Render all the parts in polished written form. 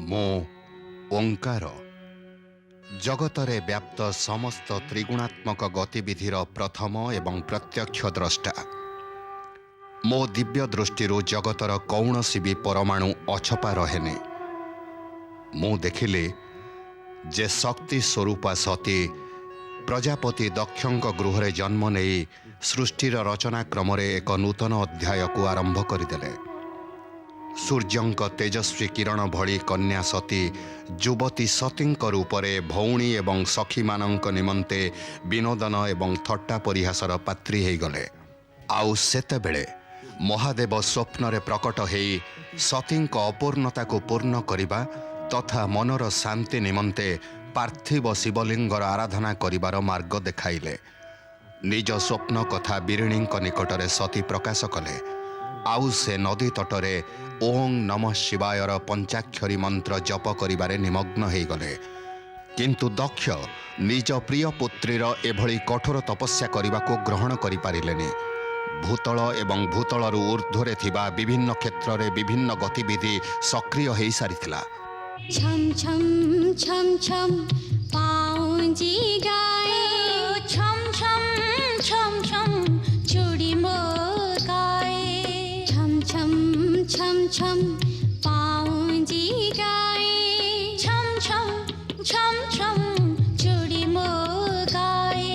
मो ओंकार जगतरे व्याप्त समस्त त्रिगुणात्मक गतिविधिर प्रथम एवं प्रत्यक्ष द्रष्टा। मो दिव्य दृष्टि जगतर कौनसी भी परमाणु अछपा रहेने। मु देखिले जे शक्ति स्वरूपा सती प्रजापति दक्षंक गृहरे जन्म नहीं सृष्टिर रचना क्रम एक नूतन अध्याय को आरंभ करदेले। सूर्यंक तेजस्वी किरण भली कन्या सती युवती सतींक रूपरे भौणी एवं सखी मानंक निमंते विनोदन एवं थट्टा परिहासर पात्री हो गले। आउ सेतेबेले महादेव स्वप्न प्रकट हो सतींक अपूर्णता को पूर्ण करिबा तथा मनर शांति निमंते पार्थिव शिवलिंगर आराधना करिबार मार्ग देखाइले। निज स्वप्न कथा बिरिणी निकटरे सती प्रकाश कले। आउ से नदी तटरे ओं नमः शिवायर पंचाक्षरी मंत्र जप करिबारे निमग्न हो गले। किंतु दक्ष निज प्रिय पुत्रीर एभली कठोर तपस्या करने को ग्रहण करि पारिलेनि। भूतल एवं भूतलरू ऊर्ध्वरे थिबा विभिन्न क्षेत्र में विभिन्न गतिविधि सक्रिय हो सारिथिला। छम छम छम छम पाउजी गाए, छम छम छम छम चूड़ी मो गाए, छम छम छम छम पाउजी गाए, छम छम छम छम चूड़ी मो गाए।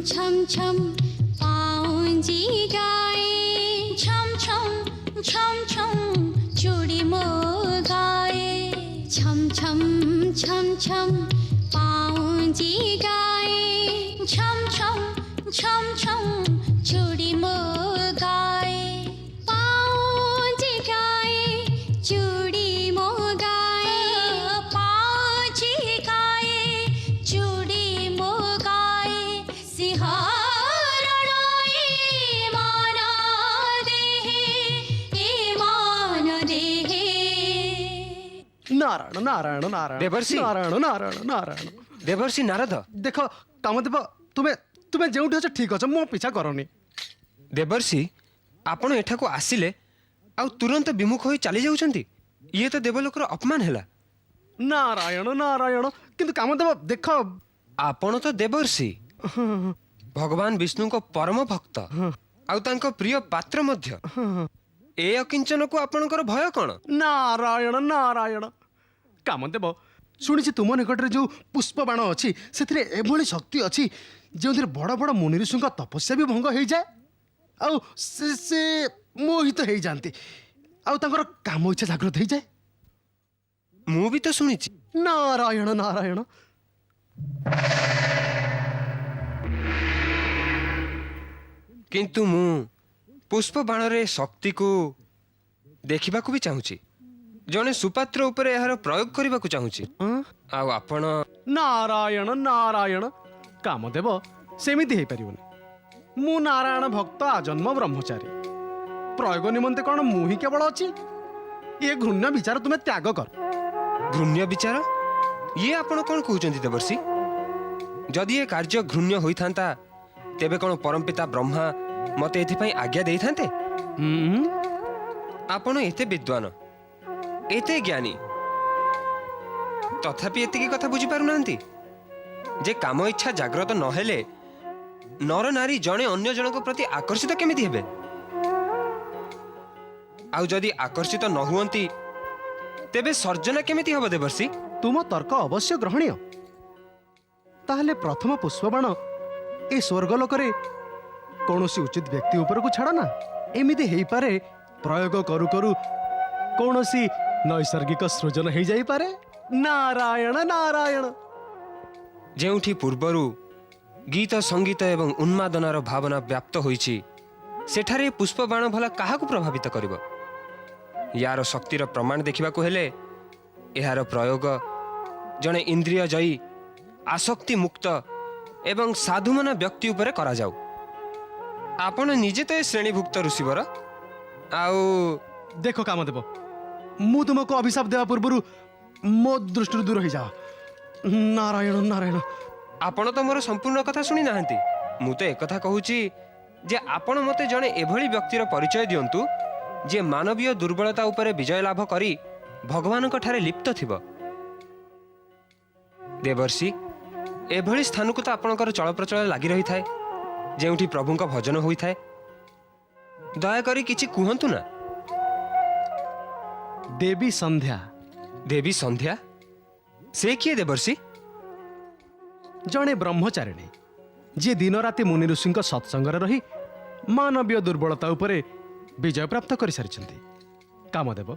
छम छम पाउजी गाए, छम छम छम चूड़ी मो गाए, छम छम छम पाउजी गाए, छम छम चूड़ी मो गाए, पाउजी गाए चूड़ी मो गाए, पाउजी गाए चूड़ी मो गाए। नारायण नारायण नारायण देवर्षि नारायण नारायण नारायण देवर्षि नारद देख कामदेव तुम्हें तुम्हें जो ठीक अच्छे मो पीछा करनी। देवर्षि आपण एठाको आसिले आ तुरंत विमुख होई चली जाउछंती। ये तो देवलोकर अपमान हैला। नारायण नारायण किंतु कामदेव देख आपण तो देवर्षि भगवान विष्णु को परम भक्त आउ तांको प्रिय पात्र मध्य। ए अकिंचन को आपणकर भय कौन? नारायण नारायण कामदेव शुणी तुम निकट में जो पुष्प बाण अच्छी से एभली शक्ति अच्छी जो बड़ बड़ मुनि ऋषि तपस्या भी भंग हो जाए आउ से मोहित हो जाती आउ तांकर काम इच्छा जागृत हो जाए। मु भी तो सुनी। नारायण नारायण किंतु मु पुष्प बाण रे शक्ति को देखा भी चाहूची। जने सुपात्र उपरे यार प्रयोग करने को चाहूची। आउ आपण नारायण नारायण कामदेव सेमिति हो पारिबनी। मु नारायण भक्त आजन्म ब्रह्मचारी प्रयोग निमंते कौन मु ही केवल अच्छी। ये घृण्य विचार तुम्हें त्याग कर। घृण्य विचार ये आपण कौन कहते देवर्षि? जदि ये कार्य घृण्य होता तेबे कौन परमपिता ब्रह्मा मते एथिपाई आज्ञा देई थांते? आपण एते विद्वान एते ज्ञानी तथापि एतिकी कथा बुझी पारु नांती जे काम इच्छा जागृत न हेले नर नारी जणे अन्य जनक प्रति आकर्षित केमिति हेबे? आउ जदि आकर्षित न हुअंती तेबे सर्जना केमिति हब देवर्षि? तुम तर्क अवश्य ग्रहणीय। ताहले प्रथम पुष्पबाण ए स्वर्गलोकरे कौनसी उचित व्यक्ति ऊपर को छाड़ ना एमिति हेई पारे प्रयोग करू करू कौनसी नैसर्गिक सृजन हो जाई पारे। नारायण नारायण। जेउठी पूर्वरु गीत संगीत एवं उन्मादनार भावना व्याप्त होईछि सेठारे पुष्पबाण भला काहाकू प्रभावित करिब? यार शक्तिर प्रमाण देखिबाकू हेले एहार प्रयोग जणे इंद्रिय जयी आसक्ति मुक्त एवं साधुमना व्यक्ति उपरे करा जाऊ। आपण निजे तो श्रेणीभुक्त ऋषिवर आउ देखो कामदेव, मु तुमको अभिशाप देवा पूर्व मो दृष्टि दूर हो जा। नारायण नारायण। आपण तो मोर संपूर्ण कथा सुनी नाहंती। मु तो एक कथा कहूची जे आपण मते जणे एभली व्यक्तिर परिचय दियंतु जे मानवीय दुर्बलता उपरे विजय लाभ करी भगवानक ठारे लिप्त थिब। देवर्षि, एभली स्थान को तो आपणकर चलप्रचल लागी रही थाए जेउठी प्रभुंक भजन होई थाए। दया करी किछि कुहंतु ना। देवी संध्या। देवी संध्या से किए देवर्षि? जणे ब्रह्मचारिणी जे दिन राति मुनि ऋषिंक सत्संगर रही मानवीय दुर्बलता उपरे विजय प्राप्त कर सारिछंती। कामदेव,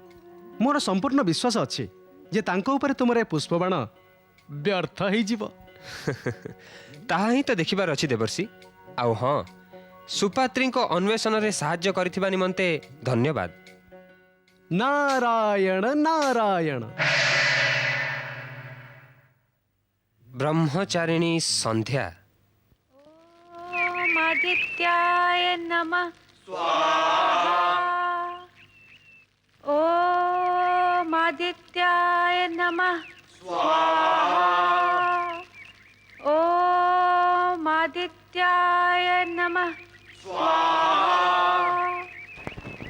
मोर संपूर्ण विश्वास अछि जे तांको उपरे तुमरे पुष्पबाण व्यर्थ ही जीव। ताहा ही तो देखिबार अछि देवर्षि। आउ हाँ, सुपात्री को अन्वेषण रे साहाय्य करिथिबा निमंते धन्यवाद। नारायण नारायण। ब्रह्मचारिणी संध्या। ओम आदित्याय नमः स्वाहा। ओम आदित्याय नमः स्वाहा। ओम आदित्याय नमः स्वाहा।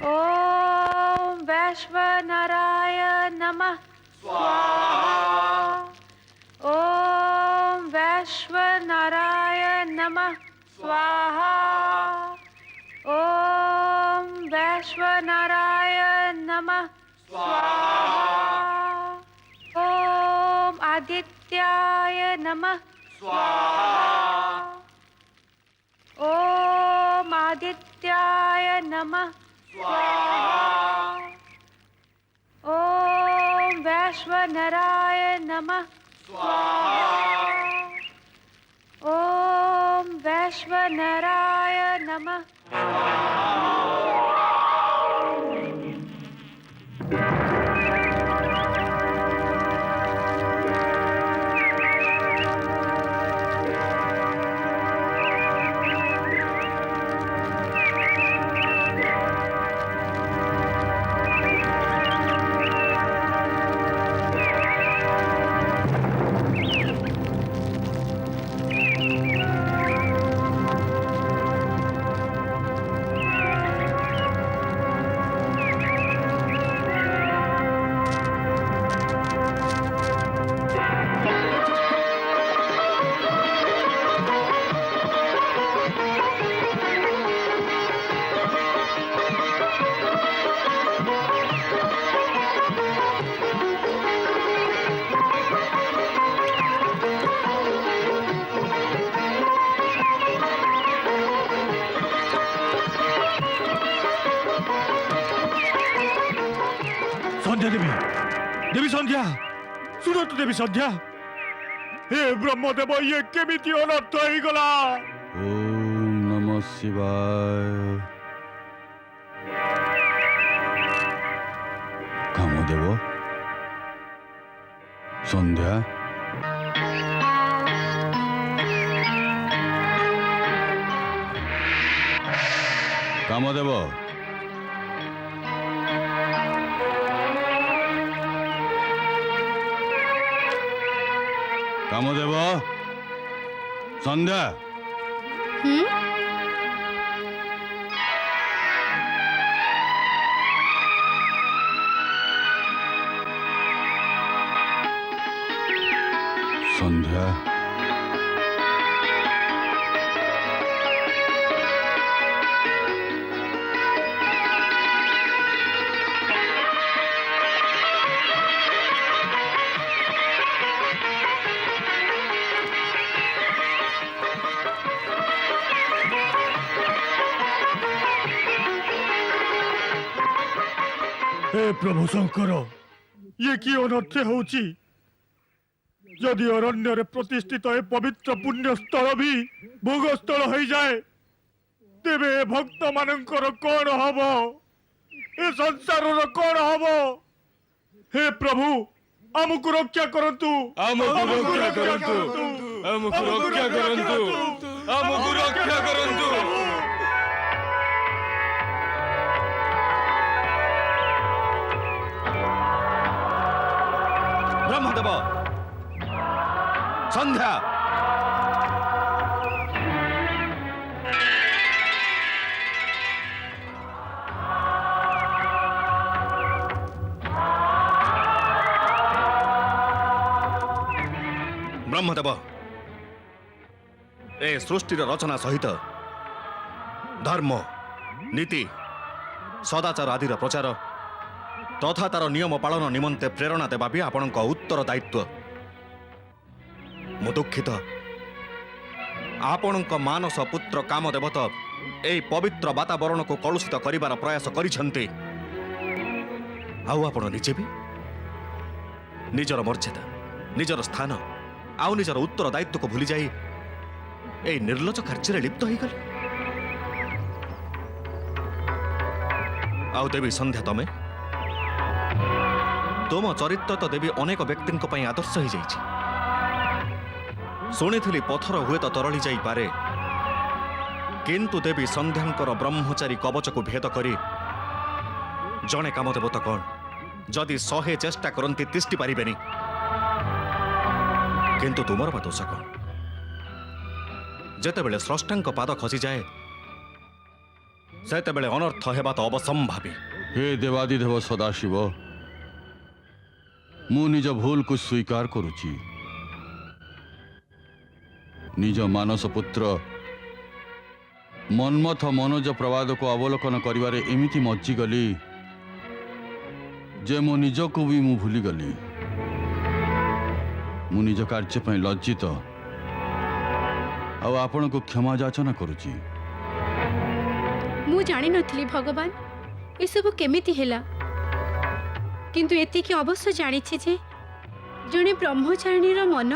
ओम वैश्वनराय नमः स्वाहा। ओम वैश्वनराय नमः स्वाहा। ओम वैश्वनराय नमः स्वाहा। ओम आदित्याय नमः स्वाहा। ओम आदित्याय नमः स्वाहा। ओम वैश्वनराय नमः स्वाहा। ओम वैश्वनराय नमः संध्या देवी, देवी संध्या, सुनो तो देवी संध्या। हे ब्रह्मदेव, ये केमिति अनर्थ हो गला? ओम नमः शिवाय। कामदेव, संध्या, कामदेव, कामदेव, संध्या। संध्या, हे प्रभु शंकर ये कि अनर्थ होउची यदि अरण्य रे प्रतिष्ठित ए पवित्र पुण्य स्थल भी भोग स्थल हो जाए तेबे भक्त मानकर कौन हबो ए संसार रो कौन हबो हे प्रभु हमको रक्षा करंतु हमको रक्षा करंतु हमको रक्षा करंतु हमको रक्षा करंतु ब्रह्मदेव संध्या ब्रह्मदेव ए सृष्टिर रचना सहित धर्म नीति सदाचार आदि प्रचार तथा तार नियम पालन निमंते प्रेरणा देवा भी आपणक उत्तर दायित्व मु दुखित आपणक मानस पुत्र कामदेवत ए पवित्र वातावरण को कलुषित करिवार प्रयास करिसेंती आउ आपण निजे भी निजर मर्यादा निजर स्थान आउ निजर उत्तर दायित्व को भूली जाई ए निर्लज कार्य लिप्त हो गले आउ देवी संध्या तमे तुम चरित्र तो देवी अनेक व्यक्ति आदर्श हो जाइछि शुणी पथर हुए तो तरली जाई पारे किंतु देवी संध्यांकर ब्रह्मचारी कवच को भेद करी जड़े कामदेव तो कौन जदि 100 चेष्टा करती तिष्टि पारिबेनी किंतु तुमर बा दोष कौन जेतेबेले स्रष्टांक पाद खसी जाए सेतेबेले अनर्थ हेबा तो अवसंभावी। हे देवादिदेव सदाशिव मु निज भूल को स्वीकार करुची निज मानस पुत्र मन्मथ मनोज प्रवाद को अवलोकन करिवारे एमिति मज्जी गली जे मो निज को भी मु भूली गली मु निज कार्य पई लज्जित आ आपण को क्षमा याचना करुची। मु जानी नथली भगवान ये सब केमिति हेला किंतु एतिकी अवश्य जानी जे जड़े ब्रह्मचारिणीर मन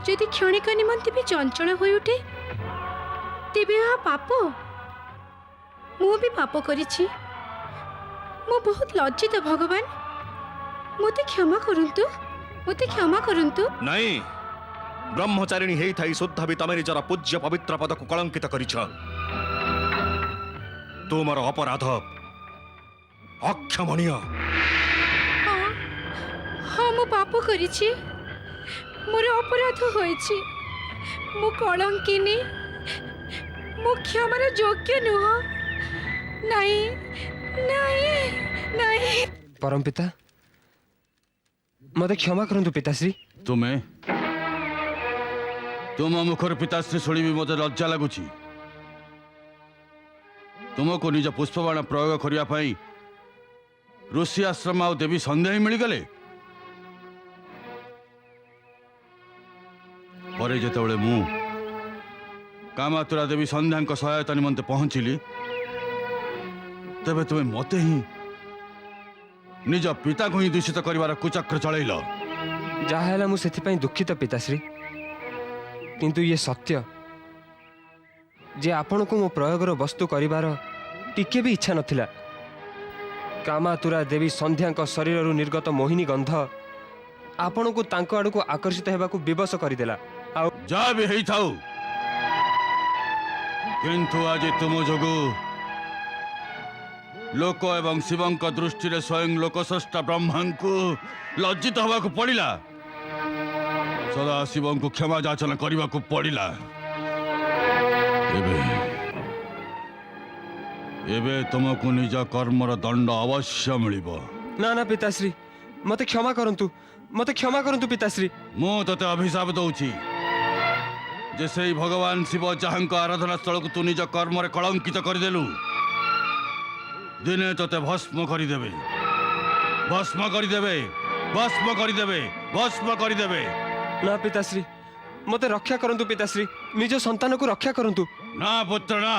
यदि क्षणिक निमंते भी चंचल हो उठे तेबे आ पाप मु भी पाप करिछि मु बहुत लज्जित भगवान मोते क्षमा करंतु नहीं ब्रह्मचारिणी हेई थाई शुद्ध भी तमे निजर पूज्य पवित्र पद को कलंकित करिछ तुमर अपराध अक्षमणीय। हाँ हाँ मु पाप करिछि मोर अपराध होइछि मु कलंकिनी मु क्षमार योग्य नुह नहीं नहीं नहीं परमपिता मते क्षमा करंतु पिताश्री। तुम्हें तुम मुखर पिताश्री शुणी मत लज्जा लगुच तुमको निज पुष्पबाण प्रयोग करने ऋषि आश्रम आ देवी संध्या ही मिलगले पर जेतेबेले मु कामातुरा देवी संध्या सहायता निमंते पहुंचली तेबे तुम्हें मते ही निज पिता को ही दूषित करिवार कुचक्र चलैल। जहाँ मु सेथिपाई दुखित पिताश्री किंतु ये सत्य जे आपण को मो प्रयोगर वस्तु करिवार टिके भी इच्छा नथिला कामातुरा देवी संध्या शरीर निर्गत मोहिनी गंध आपण को तांको आड़ को आकर्षित हेबा को विवश करदेला। जा भी है थाउ किंतु आज तुम जोगु लोक एवं शिवंक दृष्टि रे स्वयं लोकस्रष्टा ब्रह्मा को लज्जित हवा को पड़िला सदा शिवं को क्षमा याचना करने को पड़िला। एबे तुमको निज कर्मर दंड अवश्य मिलिबो। ना ना पिताश्री मते क्षमा करंतु पिताश्री। मु तते अभिशाप दउची जे सेई भगवान शिव जहां को आराधना स्थल को तू निज कर्म रे कलंकित करदेलु दिने तते भस्म करिदेबे भस्म करिदेबे भस्म करिदेबे भस्म करिदेबे। ना पिताश्री मते रक्षा करंतु पिताश्री निज संतान को रक्षा करंतु। ना पुत्र ना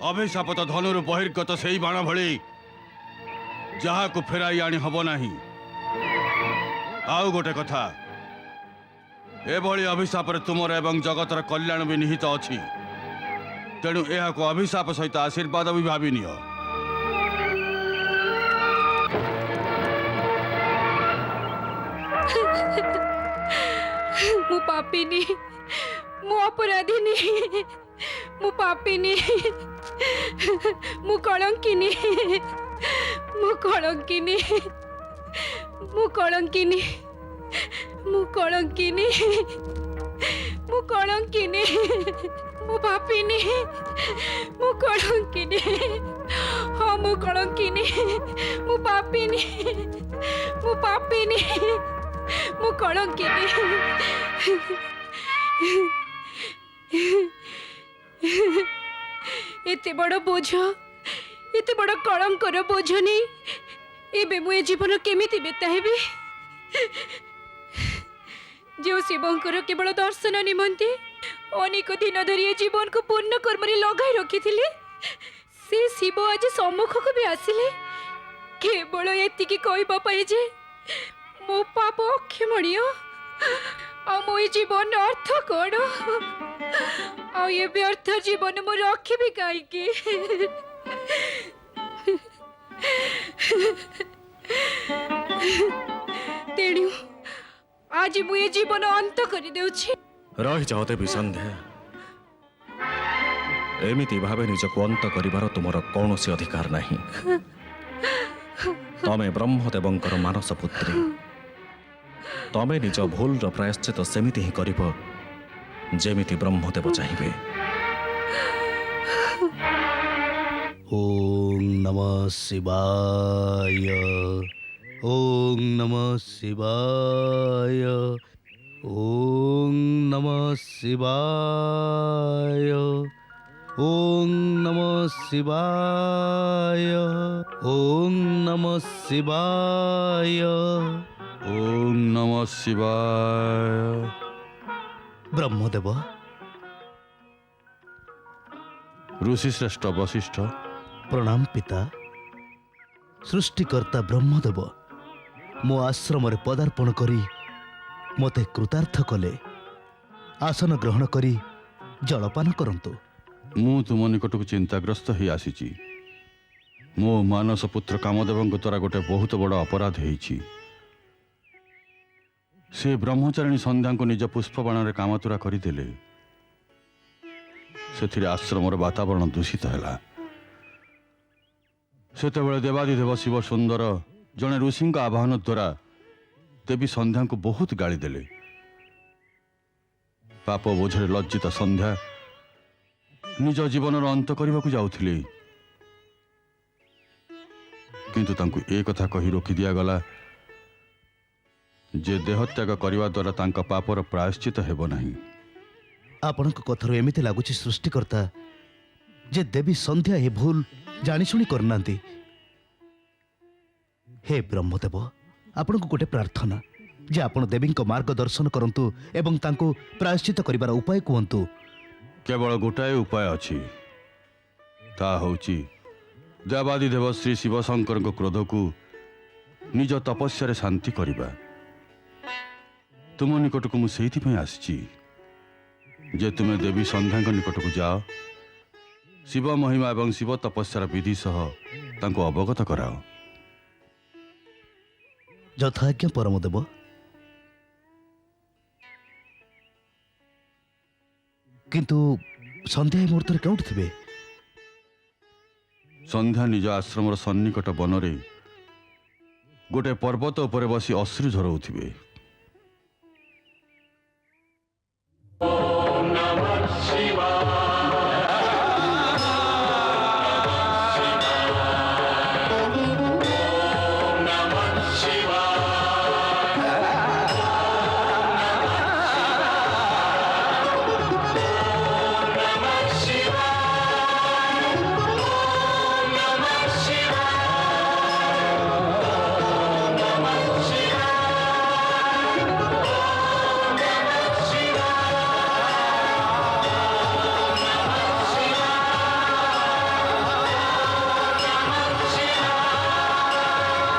अभिशाप तो धनुर बहिर्गत सेई बाण भली ଯାହାକୁ ଫେରାଇ ଆଣି ହବ ନାହିଁ। ଆଉ ଗୋଟେ କଥା, ଏଭଳି ଅଭିଶାପରେ ତୁମର ଏବଂ ଜଗତର କଲ୍ୟାଣ ବି ନିହିତ ଅଛି। ତେଣୁ ଏହାକୁ ଅଭିଶାପ ସହିତ ଆଶୀର୍ବାଦ ବି ଭାବି ନିଅ। ମୁଁ ପାପିନି, ମୁଁ ଅପରାଧିନି, ମୁଁ ପାପିନି, ମୁଁ କଳଙ୍କିନି, ମୁଁ କଳଙ୍କିନି, ମୁଁ କଳଙ୍କିନି, ମୁଁ କଳଙ୍କିନି, ମୁଁ କଳଙ୍କିନି, ମୁଁ ପାପିନି, ମୁଁ କଳଙ୍କିନି, ହଁ ମୁଁ କଳଙ୍କିନି, ମୁଁ ପାପିନି, ମୁଁ ପାପିନି, ମୁଁ କଳଙ୍କିନି। ଏତେ ବଡ଼ ବୋଝ, ଏତେ ବଡ଼ କଳଙ୍କର ବୋଝ ନେଇ ଏବେ ମୁଁ ଏ ଜୀବନ କେମିତି ବିତାଇବି? ଯେଉଁ ଶିବଙ୍କର କେବଳ ଦର୍ଶନ ନିମନ୍ତେ ଅନେକ ଦିନ ଧରି ଏ ଜୀବନକୁ ପୂର୍ଣ୍ଣ କର୍ମରେ ଲଗାଇ ରଖିଥିଲେ, ସେ ଶିବ ଆଜି ସମ୍ମୁଖକୁ ବି ଆସିଲେ କେବଳ ଏତିକି କହିବା ପାଇଁ ଯେ ମୋ ପାପ ଅକ୍ଷମଣୀୟ, ଆଉ ମୋ ଏ ଜୀବନର ଅର୍ଥ କ'ଣ, ଆଉ ଏ ବ୍ୟର୍ଥ ଜୀବନ ମୁଁ ରଖିବି କାହିଁକି? ତେଣୁ ଆଜି ମୁଁ ଏ ଜୀବନ ଅନ୍ତ କରିଦେଉଛି। ରହିଯାଅ ଦେବୀ ସନ୍ଧ୍ୟା। ଏମିତି ଭାବେ ନିଜକୁ ଅନ୍ତ କରିବାର ତୁମର କୌଣସି ଅଧିକାର ନାହିଁ। ତମେ ବ୍ରହ୍ମଦେବଙ୍କର ମାନସ ପୁତ୍ରୀ। ତମେ ନିଜ ଭୁଲର ପ୍ରାୟଶ୍ଚିତ ସେମିତି ହିଁ କରିବ ଯେମିତି ବ୍ରହ୍ମଦେବ ଚାହିଁବେ। ओम नमः शिवाय, ओम नमः शिवाय, ओम नमः शिवाय, ओम नमः शिवाय, ओम नमः शिवाय। ओम नमः शिवाय। ब्रह्मदेव, ऋषि श्रेष्ठ वशिष्ठ, प्रणाम पिता। सृष्टिकर्ता ब्रह्मदेव मो आश्रम पदार्पण करी मते कृतार्थ कले। आसन ग्रहण करी जलपान करंतु। ମୁଁ ତୁମ ନିକଟକୁ ଚିନ୍ତାଗ୍ରସ୍ତ ହୋଇ ଆସିଛି। ମୋ ମାନସ ପୁତ୍ର କାମଦେବଙ୍କ ଦ୍ୱାରା ଗୋଟେ ବହୁତ ବଡ଼ ଅପରାଧ ହେଇଛି। ସେ ବ୍ରହ୍ମଚାରିଣୀ ସନ୍ଧ୍ୟାଙ୍କୁ ନିଜ ପୁଷ୍ପବାଣରେ କାମତୁରା କରିଦେଲେ। ସେଥିରେ ଆଶ୍ରମର ବାତାବରଣ ଦୂଷିତ ହେଲା। ସେତେବେଳେ ଦେବାଦିଦେବ ଶିବ ସୁନ୍ଦର ଜଣେ ଋଷିଙ୍କ ଆହ୍ୱାନ ଦ୍ୱାରା ଦେବୀ ସନ୍ଧ୍ୟାଙ୍କୁ ବହୁତ ଗାଳି ଦେଲେ। ପାପ ବୋଝରେ ଲଜ୍ଜିତ ସନ୍ଧ୍ୟା ନିଜ ଜୀବନର ଅନ୍ତ କରିବାକୁ ଯାଉଥିଲେ, କିନ୍ତୁ ତାଙ୍କୁ ଏ କଥା କହି ରୋକି ଦିଆଗଲା ଯେ ଦେହତ୍ୟାଗ କରିବା ଦ୍ୱାରା ତାଙ୍କ ପାପର ପ୍ରାୟଶ୍ଚିତ ହେବ ନାହିଁ। ଆପଣଙ୍କ କଥାରୁ ଏମିତି ଲାଗୁଛି ସୃଷ୍ଟିକର୍ତ୍ତା ଯେ ଦେବୀ ସନ୍ଧ୍ୟା ଏ ଭୁଲ ଜାଣିଶୁଣି କରିନାହାନ୍ତି। ହେ ବ୍ରହ୍ମଦେବ, ଆପଣଙ୍କୁ ଗୋଟେ ପ୍ରାର୍ଥନା ଯେ ଆପଣ ଦେବୀଙ୍କ ମାର୍ଗଦର୍ଶନ କରନ୍ତୁ ଏବଂ ତାଙ୍କୁ ପ୍ରାୟଶ୍ଚିତ କରିବାର ଉପାୟ କୁହନ୍ତୁ। କେବଳ ଗୋଟାଏ ଉପାୟ ଅଛି, ତାହା ହେଉଛି ଦେବାଦିଦେବ ଶ୍ରୀ ଶିବଶଙ୍କରଙ୍କ କ୍ରୋଧକୁ ନିଜ ତପସ୍ୟାରେ ଶାନ୍ତି କରିବା। ତୁମ ନିକଟକୁ ମୁଁ ସେଇଥିପାଇଁ ଆସିଛି ଯେ ତୁମେ ଦେବୀ ସନ୍ଧ୍ୟାଙ୍କ ନିକଟକୁ ଯାଅ, ଶିବ ମହିମା ଏବଂ ଶିବ ତପସ୍ୟାର ବିଧି ସହ ତାଙ୍କୁ ଅବଗତ କରାଅ। ଯଥାଜ୍ଞା ପରମଦେବ। କିନ୍ତୁ ସନ୍ଧ୍ୟା ଏ ମୁହୂର୍ତ୍ତରେ କେଉଁଠି ଥିବେ? ସନ୍ଧ୍ୟା ନିଜ ଆଶ୍ରମର ସନ୍ନିକଟ ବନରେ ଗୋଟେ ପର୍ବତ ଉପରେ ବସି ଅଶ୍ରୁ ଝରଉଥିବେ।